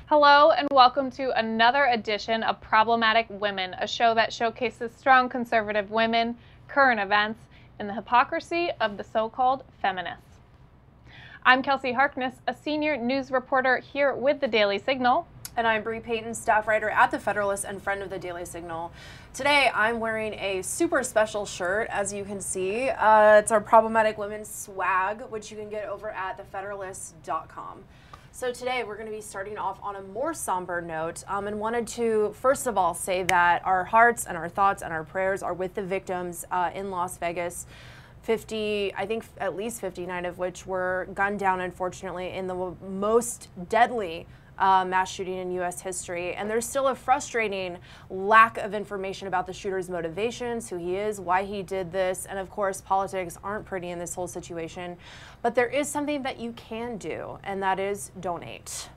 Hello and welcome to another edition of Problematic Women, a show that showcases strong conservative women, current events, and the hypocrisy of the so-called feminists. I'm Kelsey Harkness, a senior news reporter here with the Daily Signal. And I'm Bree Payton, staff writer at The Federalist and friend of the Daily Signal. Today I'm wearing a super special shirt, as you can see. It's our Problematic Women swag, which you can get over at thefederalist.com. So today we're going to be starting off on a more somber note and wanted to first of all say that our hearts and our thoughts and our prayers are with the victims in Las Vegas. I think at least 59 of which were gunned down, unfortunately, in the most deadly mass shooting in U.S. history. And there's still a frustrating lack of information about the shooter's motivations, who he is, why he did this, and of course politics aren't pretty in this whole situation. But there is something that you can do, and that is donate.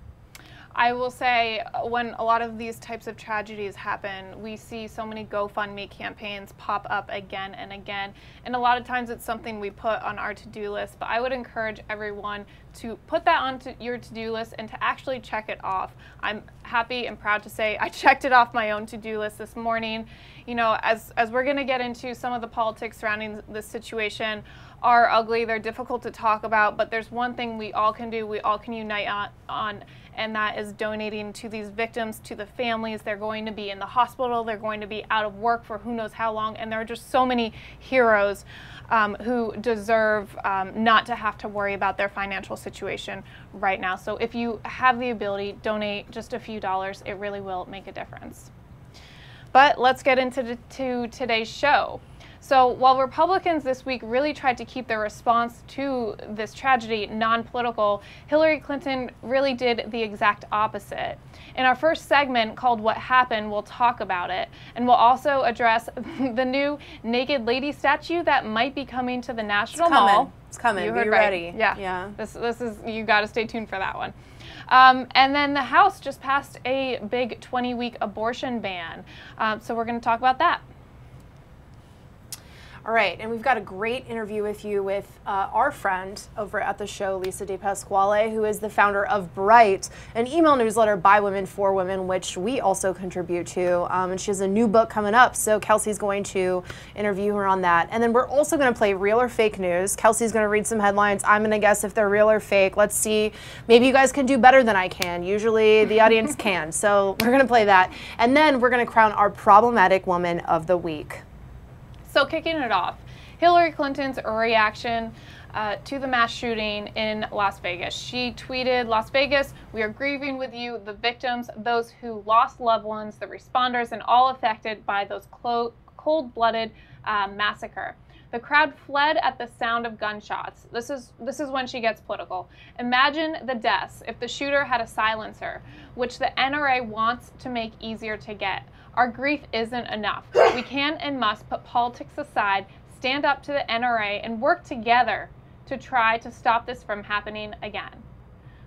I will say, when a lot of these types of tragedies happen, we see so many GoFundMe campaigns pop up again and again. And a lot of times it's something we put on our to-do list, but I would encourage everyone to put that onto your to-do list and to actually check it off. I'm happy and proud to say I checked it off my own to-do list this morning. You know, as we're going to get into some of the politics surrounding this situation are ugly, they're difficult to talk about, but there's one thing we all can do, we all can unite on, and that is donating to these victims, to the families. They're going to be in the hospital, they're going to be out of work for who knows how long, and there are just so many heroes who deserve not to have to worry about their financial situation right now. So if you have the ability, donate just a few dollars. It really will make a difference. But let's get into today's show. So while Republicans this week really tried to keep their response to this tragedy non-political, Hillary Clinton really did the exact opposite. In our first segment called What Happened, we'll talk about it, and we'll also address the new naked lady statue that might be coming to the National Mall. It's coming. You Be heard ready. Right. Yeah. Yeah. This is, you got to stay tuned for that one. And then the House just passed a big 20-week abortion ban, so we're going to talk about that. All right, and we've got a great interview with you with our friend over at the show, Lisa DePasquale, who is the founder of Bright, an email newsletter by women for women, which we also contribute to. And she has a new book coming up, so Kelsey's going to interview her on that. And then we're also going to play Real or Fake News. Kelsey's going to read some headlines. I'm going to guess if they're real or fake. Let's see. Maybe you guys can do better than I can. Usually the audience can. So we're going to play that. And then we're going to crown our Problematic Woman of the Week. So kicking it off, Hillary Clinton's reaction to the mass shooting in Las Vegas. She tweeted, "Las Vegas, we are grieving with you, the victims, those who lost loved ones, the responders, and all affected by those cold-blooded massacre. The crowd fled at the sound of gunshots." This is when she gets political. "Imagine the deaths if the shooter had a silencer, which the NRA wants to make easier to get. Our grief isn't enough. We can and must put politics aside, stand up to the NRA, and work together to try to stop this from happening again."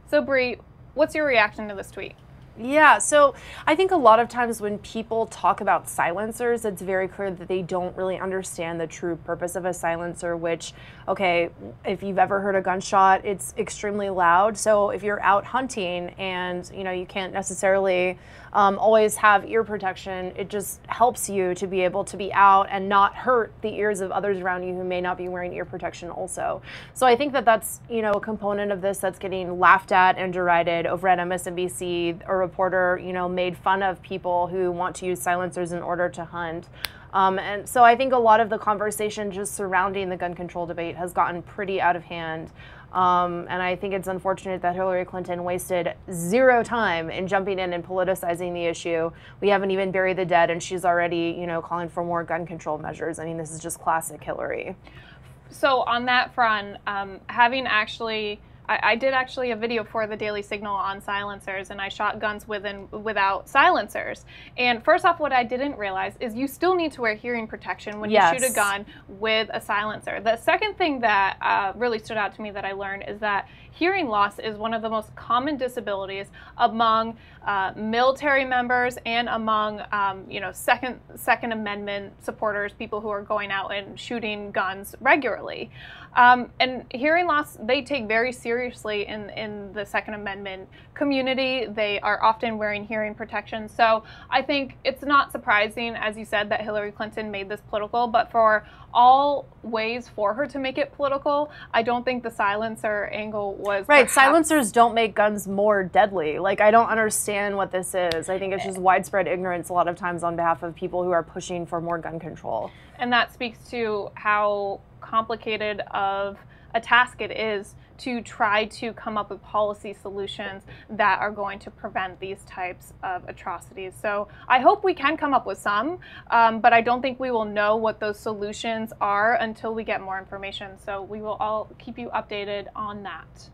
So Bree, what's your reaction to this tweet? Yeah, so I think a lot of times when people talk about silencers, it's very clear that they don't really understand the true purpose of a silencer, which, okay, if you've ever heard a gunshot, it's extremely loud. So if you're out hunting and, you know, you can't necessarily always have ear protection, it just helps you to be able to be out and not hurt the ears of others around you who may not be wearing ear protection also. So I think that that's, you know, a component of this that's getting laughed at and derided. Over at MSNBC, a reporter, you know, made fun of people who want to use silencers in order to hunt. And so I think a lot of the conversation just surrounding the gun control debate has gotten pretty out of hand. And I think it's unfortunate that Hillary Clinton wasted zero time in jumping in and politicizing the issue. We haven't even buried the dead, and she's already, you know, calling for more gun control measures. I mean, this is just classic Hillary. So on that front, I did actually a video for the Daily Signal on silencers, and I shot guns with and without silencers. And first off, what I didn't realize is you still need to wear hearing protection when you shoot a gun with a silencer. The second thing that really stood out to me that I learned is that hearing loss is one of the most common disabilities among military members and among Second Amendment supporters, people who are going out and shooting guns regularly. And hearing loss, they take very seriously seriously in the Second Amendment community. They are often wearing hearing protection. So I think it's not surprising, as you said, that Hillary Clinton made this political, but for all ways for her to make it political, I don't think the silencer angle was right. Silencers don't make guns more deadly. Like, I don't understand what this is. I think it's just widespread ignorance a lot of times on behalf of people who are pushing for more gun control. And that speaks to how complicated of a task it is to try to come up with policy solutions that are going to prevent these types of atrocities. So I hope we can come up with some, but I don't think we will know what those solutions are until we get more information. So we will all keep you updated on that.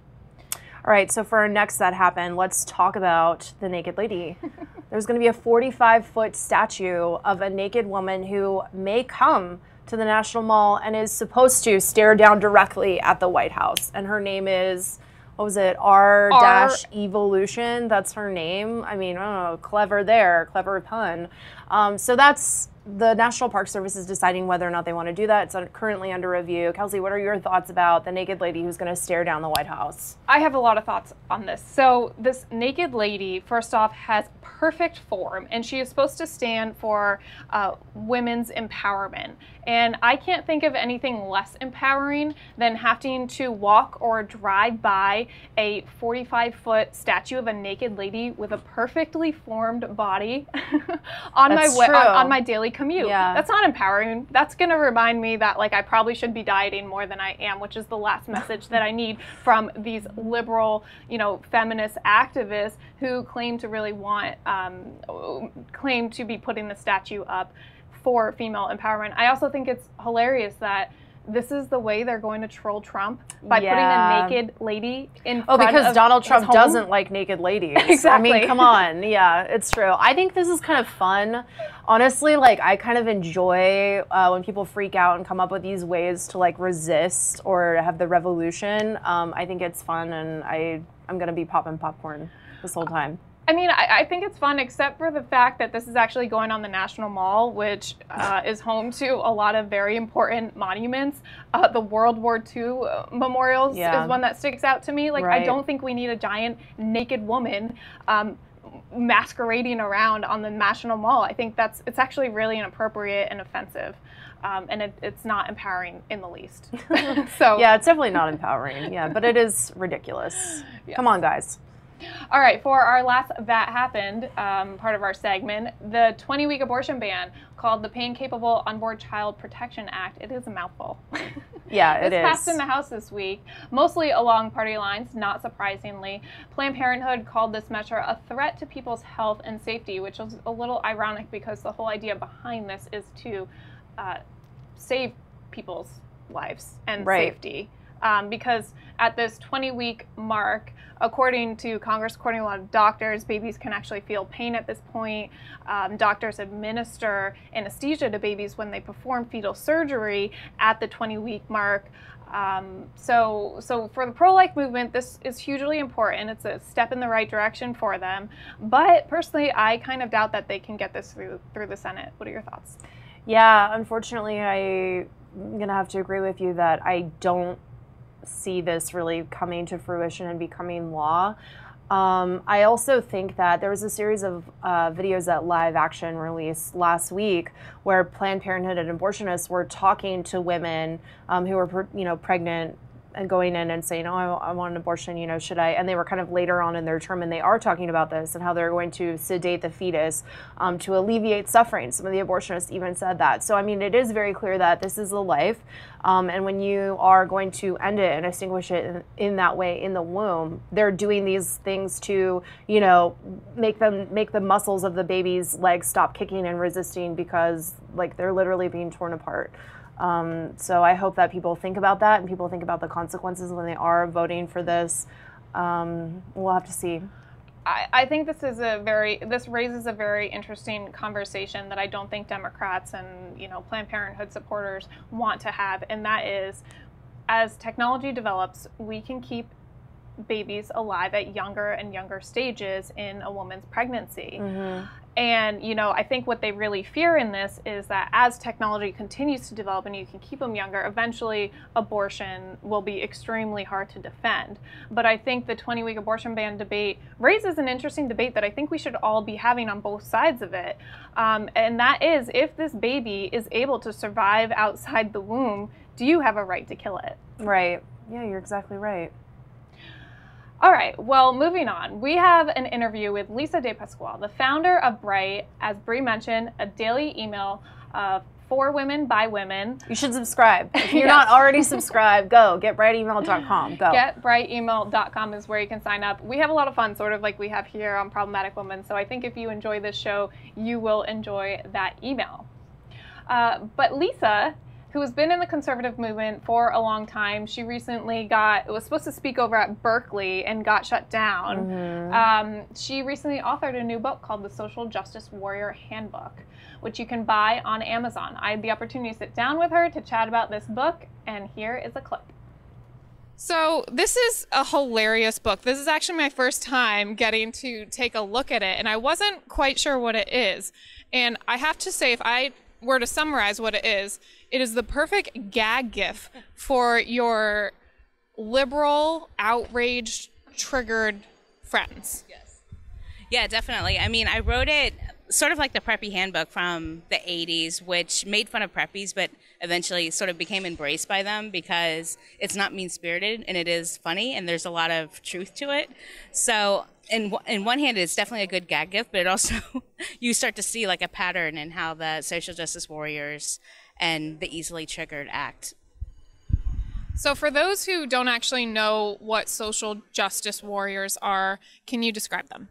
All right, so for our next That Happened, let's talk about the naked lady. There's going to be a 45-foot statue of a naked woman who may come to the National Mall and is supposed to stare down directly at the White House. And her name is, what was it, R-Evolution? That's her name. I mean, I don't know, clever there, clever pun. So that's the National Park Service is deciding whether or not they want to do that. It's currently under review. Kelsey, what are your thoughts about the naked lady who's going to stare down the White House? I have a lot of thoughts on this. So this naked lady, first off, has perfect form, and she is supposed to stand for women's empowerment. And I can't think of anything less empowering than having to walk or drive by a 45-foot statue of a naked lady with a perfectly formed body on my daily commute. Yeah. That's not empowering. That's going to remind me that, like, I probably should be dieting more than I am, which is the last message that I need from these liberal, feminist activists who claim to really want, claim to be putting the statue up for female empowerment. I also think it's hilarious that this is the way they're going to troll Trump, by putting a naked lady in front of because Donald Trump doesn't like naked ladies. Exactly. I mean, come on. Yeah, it's true. I think this is kind of fun. Honestly, like, I kind of enjoy when people freak out and come up with these ways to, like, resist or have the revolution. I think it's fun, and I'm going to be popping popcorn this whole time. I mean, I think it's fun, except for the fact that this is actually going on the National Mall, which is home to a lot of very important monuments. The World War II memorials is one that sticks out to me. Like, I don't think we need a giant naked woman masquerading around on the National Mall. I think it's actually really inappropriate and offensive. And it's not empowering in the least. So yeah, it's definitely not empowering. Yeah, but it is ridiculous. Yes. Come on, guys. All right, for our last That Happened part of our segment, the 20-week abortion ban, called the Pain Capable Unborn Child Protection Act. It is a mouthful. Yeah, it is. It's passed in the House this week, mostly along party lines, not surprisingly. Planned Parenthood called this measure a threat to people's health and safety, which is a little ironic because the whole idea behind this is to save people's lives and safety. Because at this 20-week mark, according to Congress, according to a lot of doctors, babies can actually feel pain at this point. Doctors administer anesthesia to babies when they perform fetal surgery at the 20-week mark. So for the pro-life movement, this is hugely important. It's a step in the right direction for them. But personally, I kind of doubt that they can get this through the Senate. What are your thoughts? Yeah, unfortunately, I'm going to have to agree with you that I don't see this really coming to fruition and becoming law. I also think that there was a series of videos that Live Action released last week where Planned Parenthood and abortionists were talking to women who were, pregnant and going in and saying, oh, I want an abortion, should I? And they were kind of later on in their term, and they are talking about this and how they're going to sedate the fetus to alleviate suffering. Some of the abortionists even said that. So, I mean, it is very clear that this is a life. And when you are going to end it and extinguish it in that way in the womb, they're doing these things to, make the muscles of the baby's legs stop kicking and resisting because, like, they're literally being torn apart. So I hope that people think about that and people think about the consequences when they are voting for this. We'll have to see. I think this raises a very interesting conversation that I don't think Democrats and Planned Parenthood supporters want to have, and that is, as technology develops, we can keep babies alive at younger and younger stages in a woman's pregnancy. And, you know, I think what they really fear in this is that as technology continues to develop and you can keep them younger, eventually abortion will be extremely hard to defend. But I think the 20-week abortion ban debate raises an interesting debate that I think we should all be having on both sides of it. And that is, if this baby is able to survive outside the womb, do you have a right to kill it? Right. Yeah, you're exactly right. All right, well, moving on. We have an interview with Lisa DePasquale, the founder of Bright, as Brie mentioned, a daily email for women by women. You should subscribe. If you're not already subscribed, go. GetBrightEmail.com. Go. GetBrightEmail.com is where you can sign up. We have a lot of fun, sort of like we have here on Problematic Women, so I think if you enjoy this show, you will enjoy that email. But Lisa, who has been in the conservative movement for a long time. She recently was supposed to speak over at Berkeley and got shut down. She recently authored a new book called The Social Justice Warrior Handbook, which you can buy on Amazon. I had the opportunity to sit down with her to chat about this book, and here is a clip. So this is a hilarious book. This is actually my first time getting to take a look at it, and I wasn't quite sure what it is. And I have to say, if I were to summarize what it is the perfect gag gif for your liberal, outraged, triggered friends. Yes. Yeah, definitely. I mean, I wrote it sort of like the preppy handbook from the 80s, which made fun of preppies, but eventually sort of became embraced by them because it's not mean-spirited and it is funny and there's a lot of truth to it. So in one hand, it's definitely a good gag gift, but it also, you start to see like a pattern in how the social justice warriors and the easily triggered act. So for those who don't actually know what social justice warriors are, can you describe them?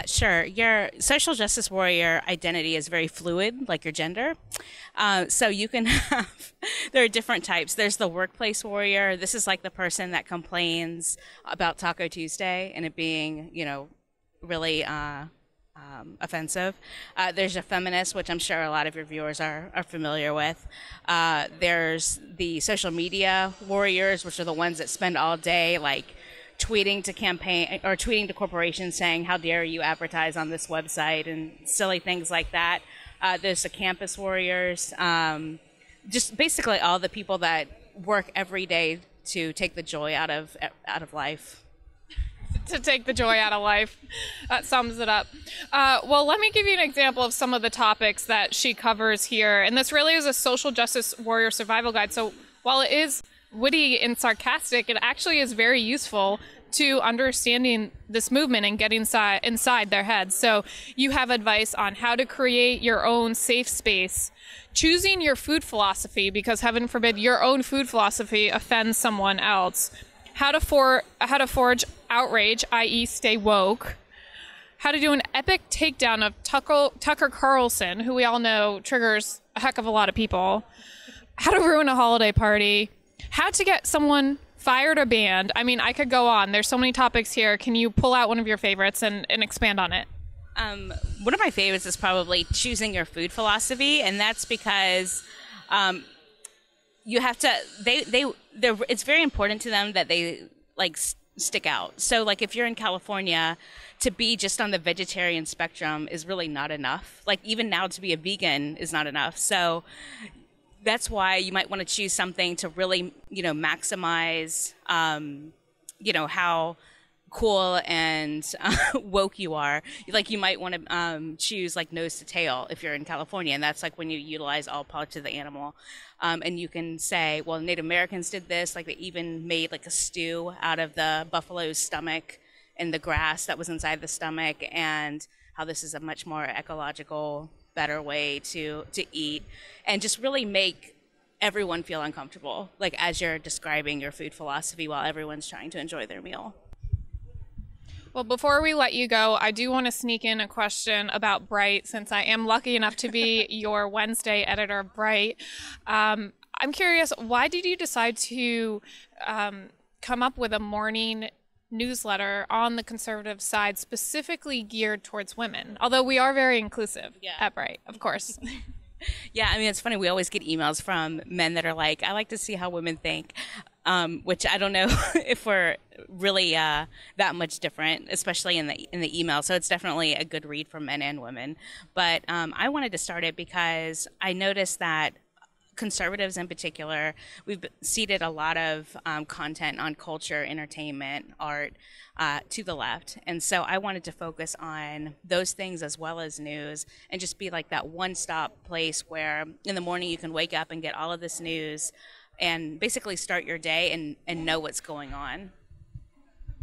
Sure. Your social justice warrior identity is very fluid, like your gender. So you can have, there are different types. There's the workplace warrior. This is like the person that complains about Taco Tuesday and it being, you know, really offensive. There's a feminist, which I'm sure a lot of your viewers are familiar with. There's the social media warriors, which are the ones that spend all day like tweeting to campaign or tweeting to corporations saying, how dare you advertise on this website and silly things like that. There's the campus warriors, just basically all the people that work every day to take the joy out of life. To take the joy out of life. That sums it up. Well, let me give you an example of some of the topics that she covers here. And this really is a social justice warrior survival guide. So while it is witty and sarcastic, it actually is very useful to understanding this movement and getting inside their heads. So you have advice on how to create your own safe space, choosing your food philosophy, because heaven forbid your own food philosophy offends someone else, how to forge outrage, i.e. stay woke, how to do an epic takedown of Tucker Carlson, who we all know triggers a heck of a lot of people, how to ruin a holiday party, how to get someone fired or banned. I mean, I could go on. There's so many topics here. Can you pull out one of your favorites and expand on it? One of my favorites is probably choosing your food philosophy, and that's because you have to. It's very important to them that they like stick out. So, like if you're in California, to be just on the vegetarian spectrum is really not enough. Like even now, to be a vegan is not enough. So that's why you might want to choose something to really, you know, maximize, you know, how cool and woke you are. Like you might want to choose like nose to tail if you're in California, and that's like when you utilize all parts of the animal. And you can say, well, Native Americans did this. Like they even made like a stew out of the buffalo's stomach and the grass that was inside the stomach, and how this is a much more ecological, better way to eat, and just really make everyone feel uncomfortable, like as you're describing your food philosophy while everyone's trying to enjoy their meal. Well, before we let you go, I do want to sneak in a question about Bright, since I am lucky enough to be your Wednesday editor of Bright. I'm curious, why did you decide to come up with a morning newsletter on the conservative side specifically geared towards women? Although we are very inclusive at Bright, of course. Yeah, I mean, it's funny. We always get emails from men that are like, I like to see how women think, which I don't know if we're really that much different, especially in the email. So it's definitely a good read for men and women. But I wanted to start it because I noticed that conservatives in particular, we've seeded a lot of content on culture, entertainment, art to the left. And so I wanted to focus on those things as well as news and just be like that one-stop place where in the morning you can wake up and get all of this news and basically start your day and know what's going on.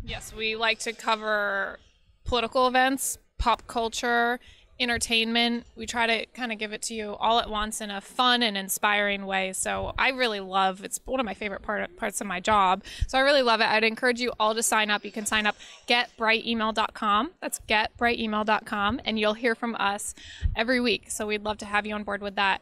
Yes, we like to cover political events, pop culture, entertainment. We try to kind of give it to you all at once in a fun and inspiring way. So I really love, it's one of my favorite parts of my job. So I really love it. I'd encourage you all to sign up. You can sign up getbrightemail.com. That's getbrightemail.com, and you'll hear from us every week. So we'd love to have you on board with that.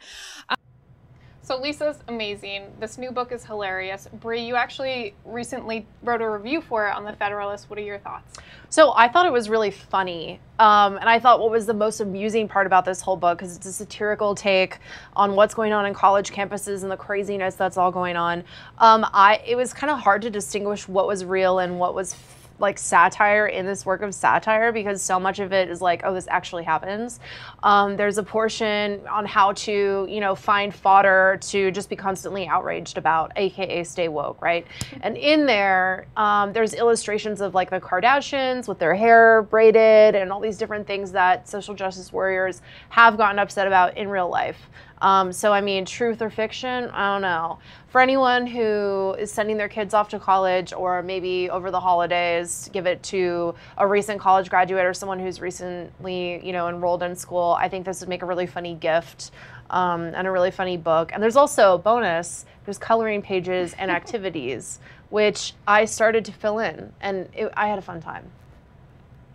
So Lisa's amazing. This new book is hilarious. Bree, you actually recently wrote a review for it on the Federalist. What are your thoughts? So I thought it was really funny. And I thought what was the most amusing part about this whole book, because it's a satirical take on what's going on in college campuses and the craziness that's all going on. It was kind of hard to distinguish what was real and what was like satire in this work of satire, because so much of it is like, oh, this actually happens. There's a portion on how to, find fodder to just be constantly outraged about, aka stay woke, right? And in there, there's illustrations of like the Kardashians with their hair braided and all these different things that social justice warriors have gotten upset about in real life. So I mean, truth or fiction, I don't know. For anyone who is sending their kids off to college, or maybe over the holidays, give it to a recent college graduate or someone who's recently, enrolled in school, I think this would make a really funny gift and a really funny book. And there's also a bonus, there's coloring pages and activities, which I started to fill in, and I had a fun time.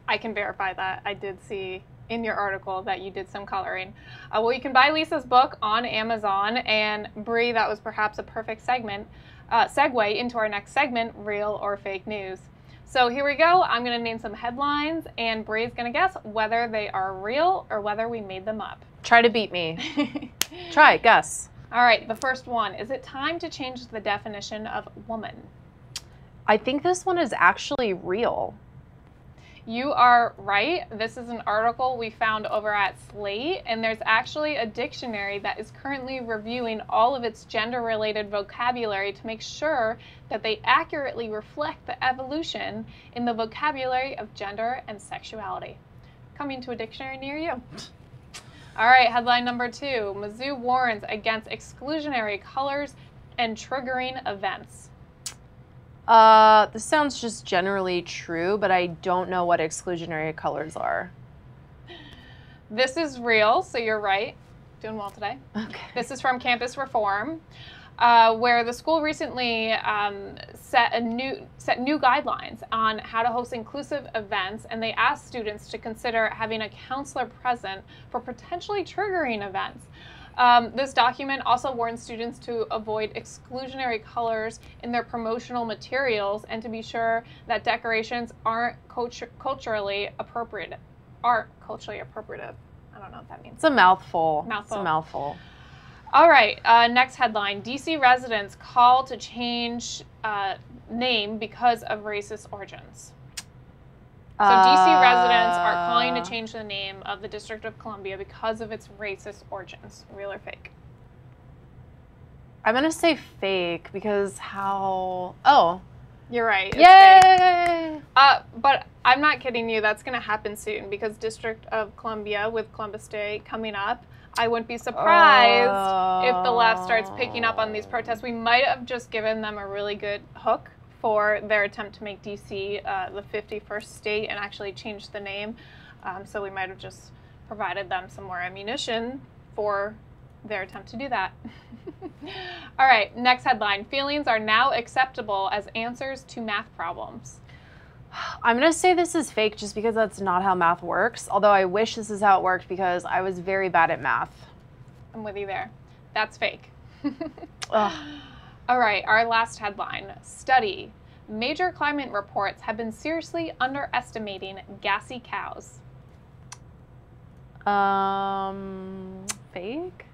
I can verify that. I did see in your article that you did some coloring. Well, you can buy Lisa's book on Amazon, and Bree, that was perhaps a perfect segue into our next segment, Real or Fake News. So here we go. I'm going to name some headlines, and Bree's going to guess whether they are real or whether we made them up. Try to beat me. Try, guess. All right, the first one. Is it time to change the definition of woman? I think this one is actually real. You are right. This is an article we found over at Slate, and there's actually a dictionary that is currently reviewing all of its gender-related vocabulary to make sure that they accurately reflect the evolution in the vocabulary of gender and sexuality. Coming to a dictionary near you. All right, headline number 2. Mizzou warns against exclusionary colors and triggering events. This sounds just generally true, but I don't know what exclusionary colors are. This is real, so you're right. Doing well today. Okay. This is from Campus Reform, where the school recently set new guidelines on how to host inclusive events, and they asked students to consider having a counselor present for potentially triggering events. This document also warns students to avoid exclusionary colors in their promotional materials and to be sure that decorations aren't culturally appropriate. I don't know what that means. It's a mouthful. Mouthful. It's a mouthful. All right, next headline. DC residents call to change name because of racist origins. So DC residents are calling to change the name of the District of Columbia because of its racist origins. Real or fake? I'm going to say fake because how... Oh. You're right. It's Yay! fake. But I'm not kidding you. That's going to happen soon because District of Columbia with Columbus Day coming up, I wouldn't be surprised if the left starts picking up on these protests. We might have just given them a really good hook for their attempt to make DC the 51st state and actually change the name. So we might have just provided them some more ammunition for their attempt to do that. All right, next headline. Feelings are now acceptable as answers to math problems. I'm going to say this is fake just because that's not how math works, although I wish this is how it worked because I was very bad at math. I'm with you there. That's fake. Ugh. All right, our last headline. Study. Major climate reports have been seriously underestimating gassy cows. Fake?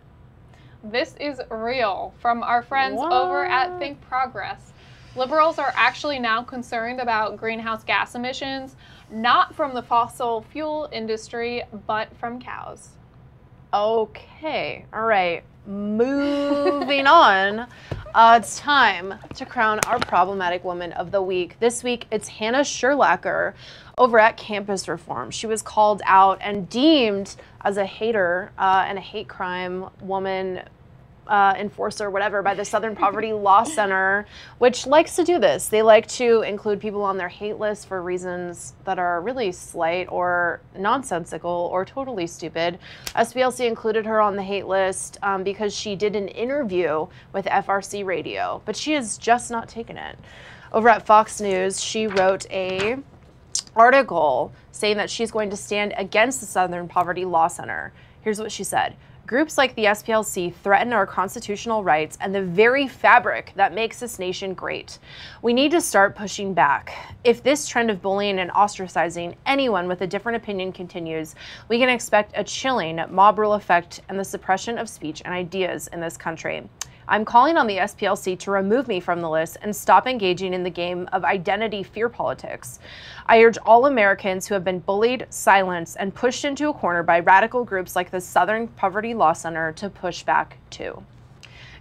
This is real from our friends over at Think Progress. Liberals are actually now concerned about greenhouse gas emissions, not from the fossil fuel industry, but from cows. Okay, all right, moving on. It's time to crown our problematic woman of the week. This week, it's Hannah Sherlacker over at Campus Reform. She was called out and deemed as a hater and a hate crime woman enforcer, whatever, by the Southern Poverty Law Center, which likes to do this. They like to include people on their hate list for reasons that are really slight or nonsensical or totally stupid. SPLC included her on the hate list because she did an interview with FRC Radio, but she has just not taken it. Over at Fox News, she wrote a article saying that she's going to stand against the Southern Poverty Law Center. Here's what she said. Groups like the SPLC threaten our constitutional rights and the very fabric that makes this nation great. We need to start pushing back. If this trend of bullying and ostracizing anyone with a different opinion continues, we can expect a chilling mob rule effect and the suppression of speech and ideas in this country. I'm calling on the SPLC to remove me from the list and stop engaging in the game of identity fear politics. I urge all Americans who have been bullied, silenced, and pushed into a corner by radical groups like the Southern Poverty Law Center to push back too.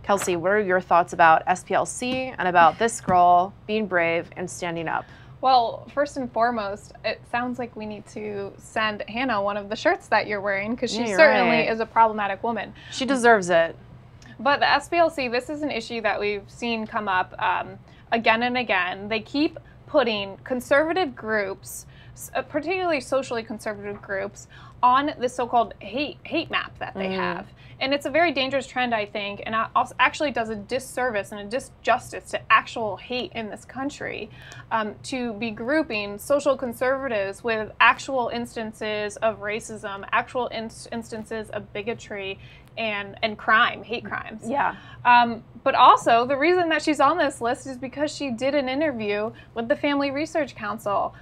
Kelsey, what are your thoughts about SPLC and about this girl being brave and standing up? Well, first and foremost, it sounds like we need to send Hannah one of the shirts that you're wearing because she certainly is a problematic woman. She deserves it. But the SPLC, this is an issue that we've seen come up again and again. They keep putting conservative groups, particularly socially conservative groups, on this so-called hate map that they have. And it's a very dangerous trend, I think, and it also actually does a disservice and a disjustice to actual hate in this country, to be grouping social conservatives with actual instances of racism, actual instances of bigotry, and crime, hate crimes. Yeah. But also, the reason that she's on this list is because she did an interview with the Family Research Council.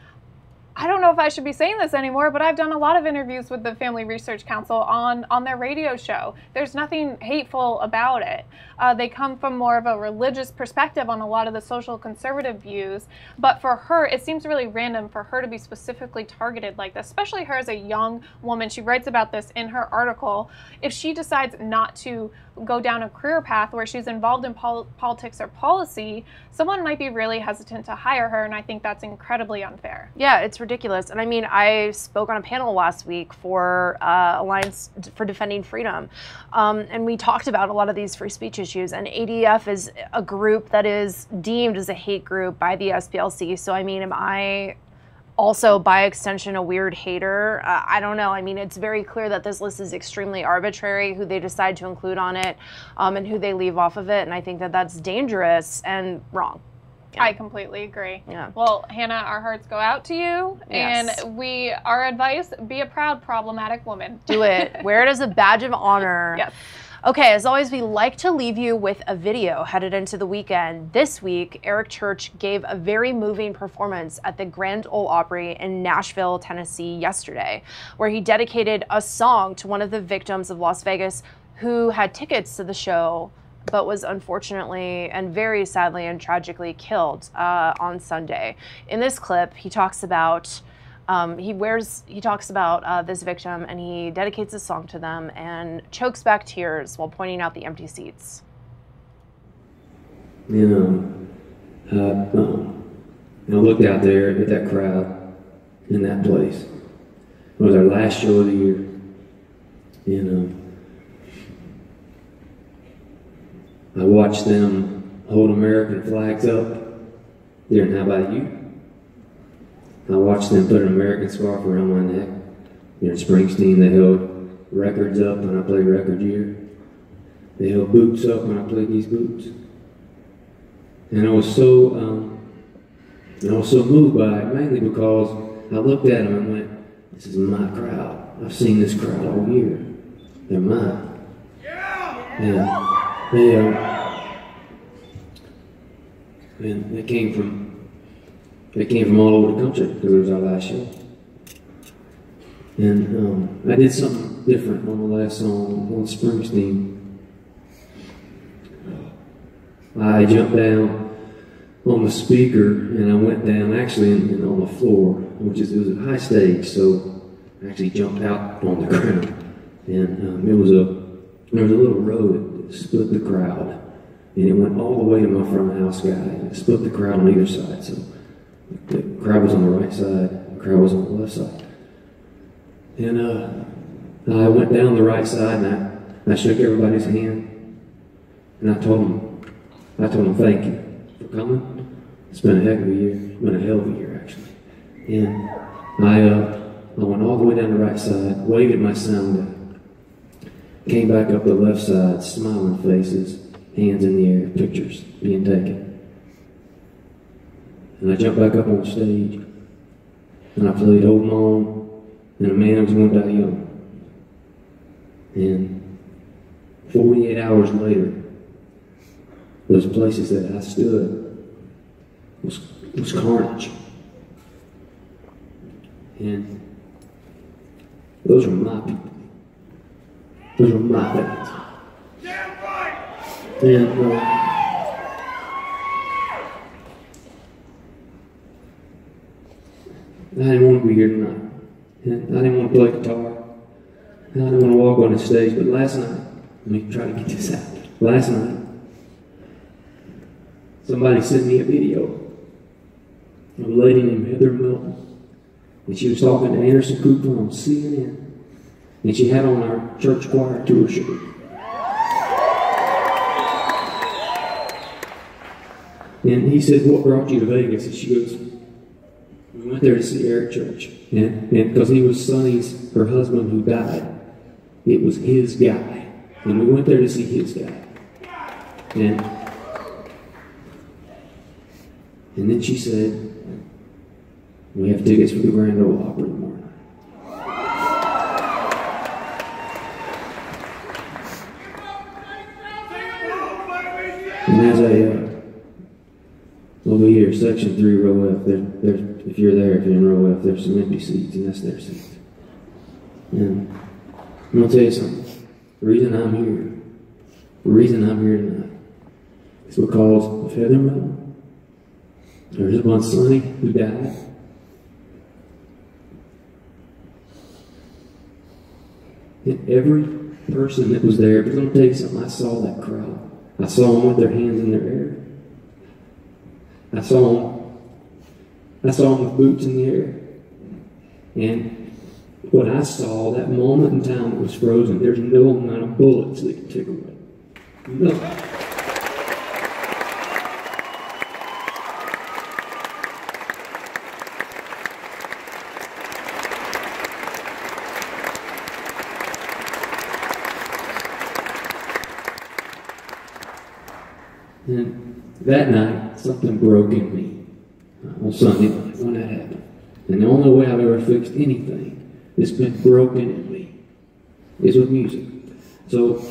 I don't know if I should be saying this anymore, but I've done a lot of interviews with the Family Research Council on their radio show. There's nothing hateful about it. They come from more of a religious perspective on a lot of the social conservative views. But for her, it seems really random for her to be specifically targeted like this, especially her as a young woman. She writes about this in her article. If she decides not to go down a career path where she's involved in politics or policy, someone might be really hesitant to hire her, and I think that's incredibly unfair. Yeah, it's ridiculous. And I mean, I spoke on a panel last week for Alliance for Defending Freedom, and we talked about a lot of these free speech issues, and ADF is a group that is deemed as a hate group by the SPLC. So I mean, am I also, by extension, a weird hater? I don't know. I mean, it's very clear that this list is extremely arbitrary, who they decide to include on it, and who they leave off of it. And I think that that's dangerous and wrong. Yeah. I completely agree. Yeah. Well, Hannah, our hearts go out to you. Yes. And our advice, be a proud, problematic woman. Do it. Wear it as a badge of honor. Yes. Okay, as always, we like to leave you with a video headed into the weekend. This week, Eric Church gave a very moving performance at the Grand Ole Opry in Nashville, Tennessee yesterday, where he dedicated a song to one of the victims of Las Vegas who had tickets to the show but was unfortunately and very sadly and tragically killed on Sunday. In this clip, he talks about this victim, and he dedicates a song to them and chokes back tears while pointing out the empty seats. I looked out there at that crowd in that place. It was our last show of the year. I watched them hold American flags up. Darren, how about you? I watched them put an American scarf around my neck. Springsteen, they held records up when I played record year. They held boots up when I played these boots. And I was so moved by it, mainly because I looked at them and went, this is my crowd. I've seen this crowd all year. They're mine. Yeah. And they came from all over the country because it was our last show. And I did something different on the last song on Springsteen. I jumped down on the speaker, and I went down actually on the floor, which it was a high stage, so I actually jumped out on the ground. And there was a little road that split the crowd, and it went all the way to my front house guy, and it split the crowd on either side. So the crowd was on the right side, the crowd was on the left side. And I went down the right side, and I shook everybody's hand, and I told them thank you for coming. It's been a heck of a year. It's been a hell of a year, actually. And I went all the way down the right side, waved at my sound guy, came back up the left side, smiling faces, hands in the air, pictures being taken. And I jumped back up on stage, and I played Hold On, and a man was going to die young. And 48 hours later, those places that I stood was carnage. And those are my people. Those are my fans. And I didn't want to be here tonight. And I didn't want to play guitar. And I didn't want to walk on the stage. But last night, let me try to get this out. Last night, somebody sent me a video of a lady named Heather Milton. And she was talking to Anderson Cooper on CNN. And she had on our church choir tour shirt. And he said, what brought you to Vegas? And she goes, we went there to see Eric Church. And because he was Sonny's, her husband, who died. It was his guy. And we went there to see his guy. And then she said, we have tickets for the Grand Ole Opry tomorrow night. And as over here, section 3, row F, if you're in row F, there's some empty seats, and that's their seats. And I'm going to tell you something. The reason I'm here tonight is because of Heather Milton. There's one Sonny who died. And every person that was there, because I'm going to tell you something, I saw that crowd. I saw them with their hands in their air. I saw them with boots in the air. And what I saw, that moment in time that was frozen, there's no amount of bullets that can take away. No. And that night, something broke in me on Sunday night when that happened. And the only way I've ever fixed anything that's been broken in me is with music. So